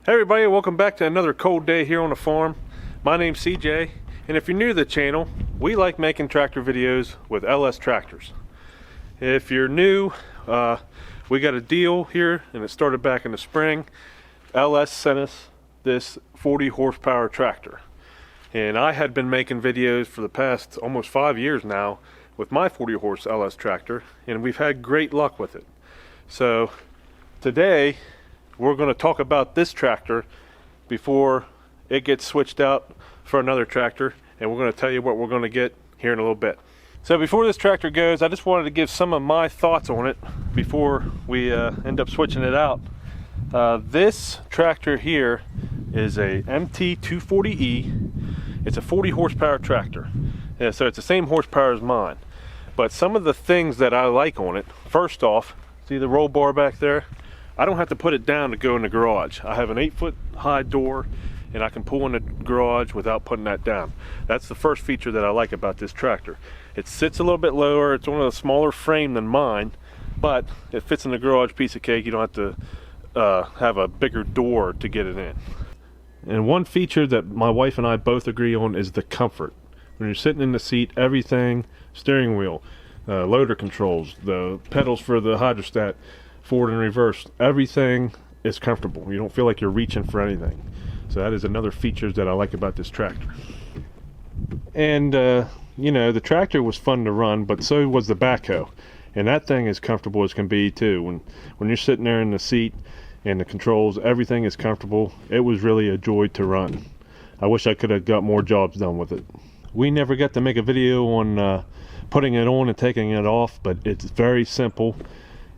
Hey everybody, welcome back to another cold day here on the farm. My name's CJ, and if you're new to the channel, we like making tractor videos with LS tractors. If you're new, we got a deal here, and it started back in the spring. LS sent us this 40 horsepower tractor, and I had been making videos for the past almost 5 years now with my 40 horse LS tractor, and we've had great luck with it. So today we're going to talk about this tractor before it gets switched out for another tractor, and we're going to tell you what we're going to get here in a little bit. So before this tractor goes, I just wanted to give some of my thoughts on it before we end up switching it out. This tractor here is a MT240E. It's a 40 horsepower tractor, so it's the same horsepower as mine. But some of the things that I like on it, first off, see the roll bar back there? I don't have to put it down to go in the garage. I have an 8-foot high door, and I can pull in the garage without putting that down. That's the first feature that I like about this tractor. It sits a little bit lower. It's on a smaller frame than mine, but it fits in the garage piece of cake. You don't have to have a bigger door to get it in. And one feature that my wife and I both agree on is the comfort. When you're sitting in the seat, everything, steering wheel, loader controls, the pedals for the hydrostat, forward and reverse, everything is comfortable. You don't feel like you're reaching for anything. So that is another feature that I like about this tractor. And you know, the tractor was fun to run, but so was the backhoe, and that thing is comfortable as can be too. When you're sitting there in the seat and the controls, everything is comfortable. It was really a joy to run. I wish I could have got more jobs done with it. We never got to make a video on putting it on and taking it off, but it's very simple.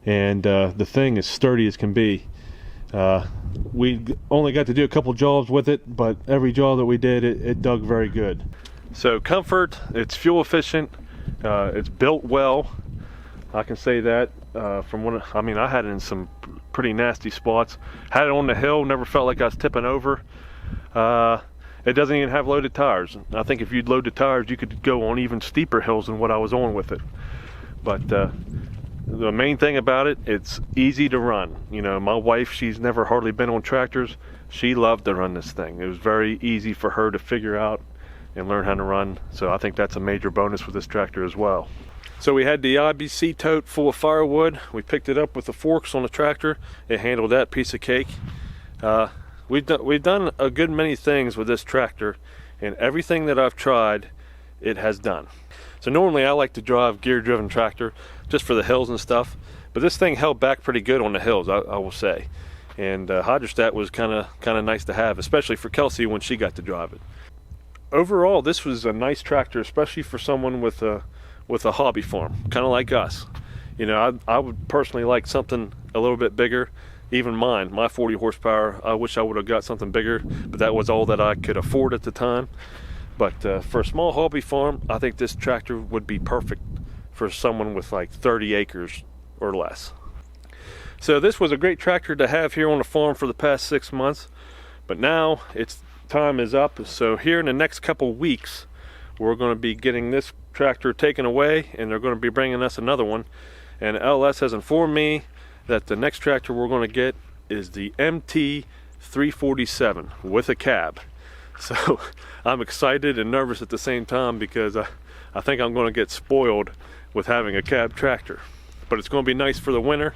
And the thing is sturdy as can be. We only got to do a couple jobs with it, but every job that we did, it dug very good. So comfort, it's fuel efficient, it's built well. I can say that from when I had it in some pretty nasty spots. Had it on the hill, never felt like I was tipping over. It doesn't even have loaded tires. I think if you'd load the tires, you could go on even steeper hills than what I was on with it. But the main thing about it, it's easy to run. You know, my wife, she's never hardly been on tractors. She loved to run this thing. It was very easy for her to figure out and learn how to run. So I think that's a major bonus with this tractor as well. So we had the IBC tote full of firewood. We picked it up with the forks on the tractor. It handled that piece of cake. We've done a good many things with this tractor, and everything that I've tried, it has done. So normally I like to drive gear-driven tractor just for the hills and stuff, but this thing held back pretty good on the hills, I will say. And hydrostat was kind of nice to have, especially for Kelsey when she got to drive it. Overall, this was a nice tractor, especially for someone with a hobby farm, kind of like us. You know, I would personally like something a little bit bigger. Even mine, my 40 horsepower, I wish I would have got something bigger, but that was all that I could afford at the time. But for a small hobby farm, I think this tractor would be perfect for someone with like 30 acres or less. So this was a great tractor to have here on the farm for the past 6 months, but now its time is up. So here in the next couple weeks, we're going to be getting this tractor taken away, and they're going to be bringing us another one. And LS has informed me that the next tractor we're going to get is the MT347 with a cab. So I'm excited and nervous at the same time, because I think I'm going to get spoiled with having a cab tractor. But it's going to be nice for the winter,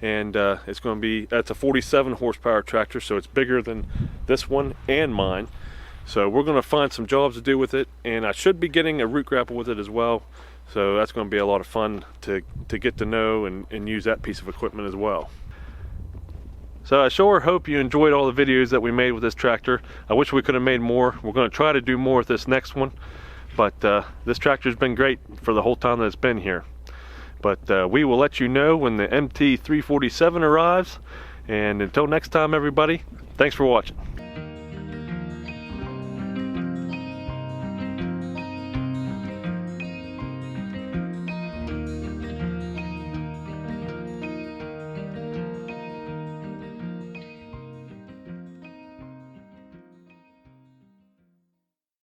and that's a 47 horsepower tractor, so it's bigger than this one and mine. So we're going to find some jobs to do with it, and I should be getting a root grapple with it as well. So that's going to be a lot of fun to get to know and use that piece of equipment as well. So I sure hope you enjoyed all the videos that we made with this tractor. I wish we could have made more. We're going to try to do more with this next one. But this tractor's been great for the whole time that it's been here. But we will let you know when the MT347 arrives. And until next time, everybody, thanks for watching.